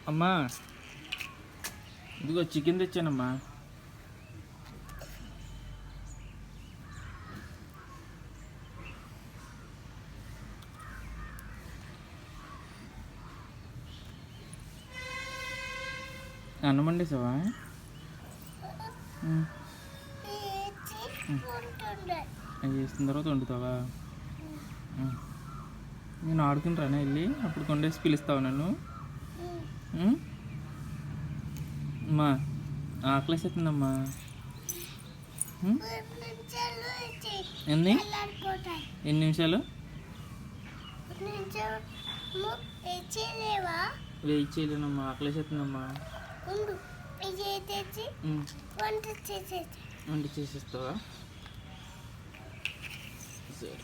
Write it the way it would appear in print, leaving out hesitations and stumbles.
అమ్మా ఇదిగో చికెన్ తెచ్చానమ్మా. అన్నం వండేసావా? అవి వేసిన తర్వాత వండుతావా? నేను ఆడుకుంటాను వెళ్ళి, అప్పుడు కొండేసి పిలుస్తావా నన్ను? అమ్మా ఆకలేసేస్తుందమ్మా. ఎన్ని నిమిషాలు? వెయిట్ చేయలేనమ్మా, ఆకలేసేస్తుందమ్మా. వంట చేసేస్తావా? సరే.